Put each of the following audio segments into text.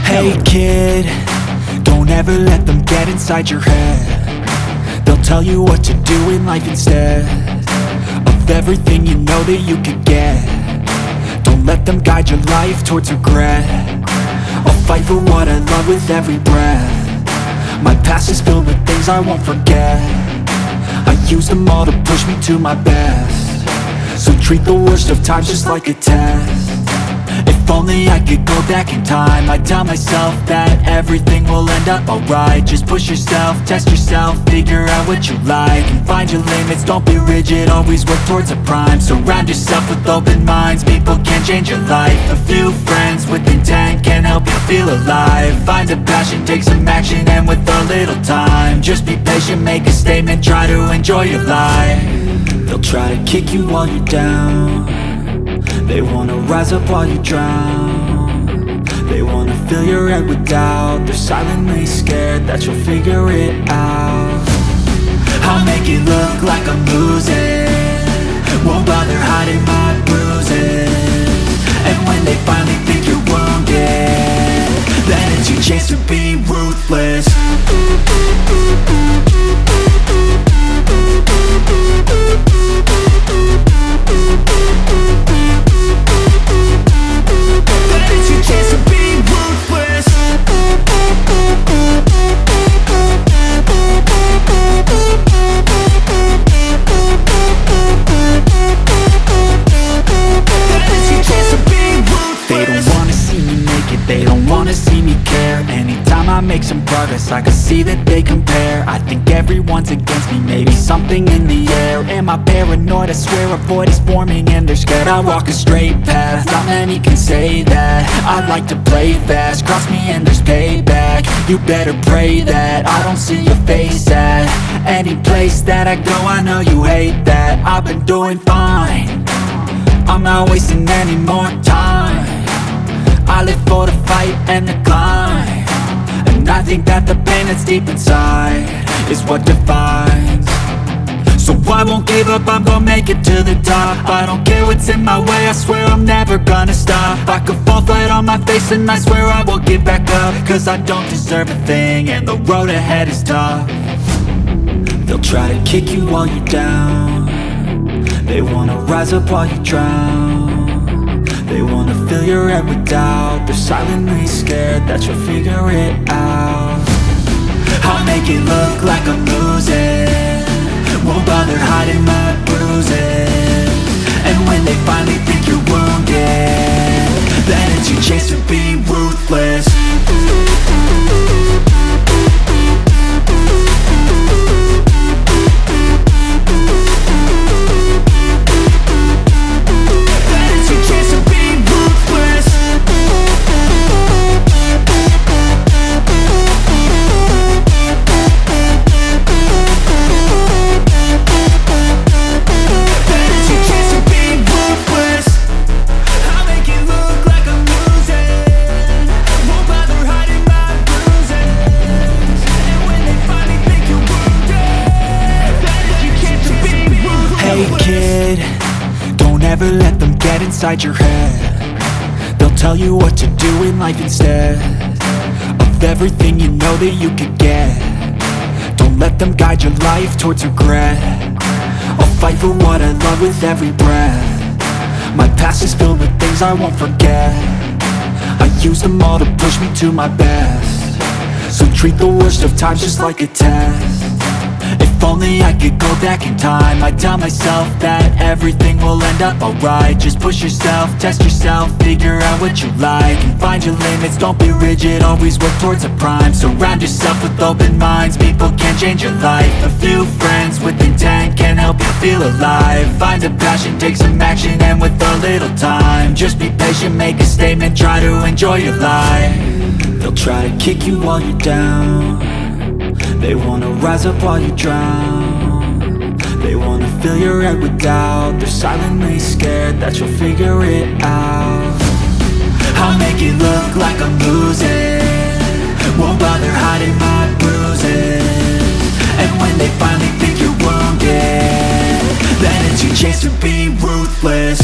Hey kid, don't ever let them get inside your head. They'll tell you what to do in life instead of everything you know that you could get. Don't let them guide your life towards regret. I'll fight for what I love with every breath. My past is filled with things I won't forget. I use them all to push me to my best. So treat the worst of times just like a test. If only I could go back in time, I'd tell myself that everything will end up alright. Just push yourself, test yourself, figure out what you like, and find your limits, don't be rigid, always work towards a prime. Surround yourself with open minds, people can change your life. A few friends with intent can help you feel alive. Find a passion, take some action, and with a little time, just be patient, make a statement, try to enjoy your life. They'll try to kick you while you're down. They wanna rise up while you drown. They wanna fill your head with doubt. They're silently scared that you'll figure it out. I'll make it look like I'm losing, won't bother hiding my bruises. And when they finally think you're wounded, then it's your chance to be ruthless. They don't wanna see me care. Anytime I make some progress, I can see that they compare. I think everyone's against me, maybe something in the air. Am I paranoid? I swear a void is forming and they're scared I walk a straight path. Not many can say that. I like to play fast, cross me and there's payback. You better pray that I don't see your face at any place that I go. I know you hate that. I've been doing fine, I'm not wasting any more time. I live for the fight and the climb, and I think that the pain that's deep inside is what defines. So I won't give up, I'm gonna make it to the top. I don't care what's in my way, I swear I'm never gonna stop. I could fall flat on my face and I swear I will get back up, cause I don't deserve a thing and the road ahead is tough. They'll try to kick you while you're down. They wanna rise up while you drown. They wanna fill your head with doubt. They're silently scared that you'll figure it out. I'll make it look like I'm losing, won't bother hiding my bruises. And when they finally think you're wounded, then it's your chance to be ruthless. Never let them get inside your head. They'll tell you what to do in life instead of everything you know that you could get. Don't let them guide your life towards regret. I'll fight for what I love with every breath. My past is filled with things I won't forget. I use them all to push me to my best. So treat the worst of times just like a test. If only I could go back in time, I'd tell myself that everything will end up alright. Just push yourself, test yourself, figure out what you like, and find your limits, don't be rigid, always work towards a prime. Surround yourself with open minds, people can change your life. A few friends with intent can help you feel alive. Find a passion, take some action, and with a little time, just be patient, make a statement, try to enjoy your life. They'll try to kick you while you're down. They wanna rise up while you drown. They wanna fill your head with doubt. They're silently scared that you'll figure it out. I'll make it look like I'm losing, won't bother hiding my bruises. And when they finally think you're wounded, then it's your chance to be ruthless.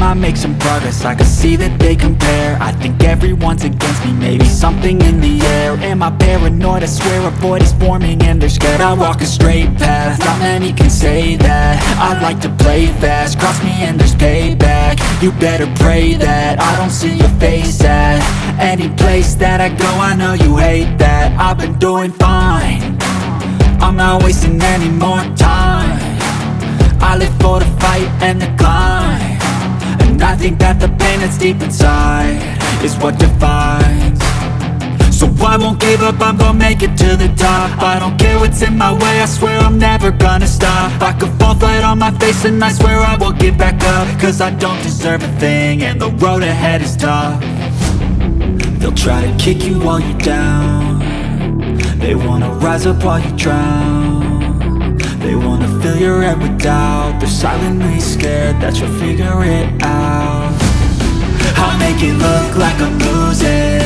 I make some progress, I can see that they compare. I think everyone's against me, maybe something in the air. Am I paranoid? I swear a void is forming and they're scared. I walk a straight path, not many can say that. I like to play fast, cross me and there's payback. You better pray that I don't see your face at any place that I go. I know you hate that. I've been doing fine, I'm not wasting any more time. I live for the fight and the climb, and I think that the pain that's deep inside is what defines. So I won't give up, I'm gonna make it to the top. I don't care what's in my way, I swear I'm never gonna stop. I could fall flat on my face and I swear I will get back up, cause I don't deserve a thing and the road ahead is tough. They'll try to kick you while you're down, they wanna rise up while you drown. They wanna fill your head with doubt, they're silently scared that you'll figure it out. I'll make it look like I'm losing,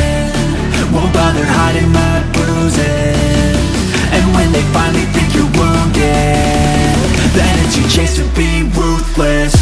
won't bother hiding my bruises. And when they finally think you're wounded, then it's your chance to be ruthless.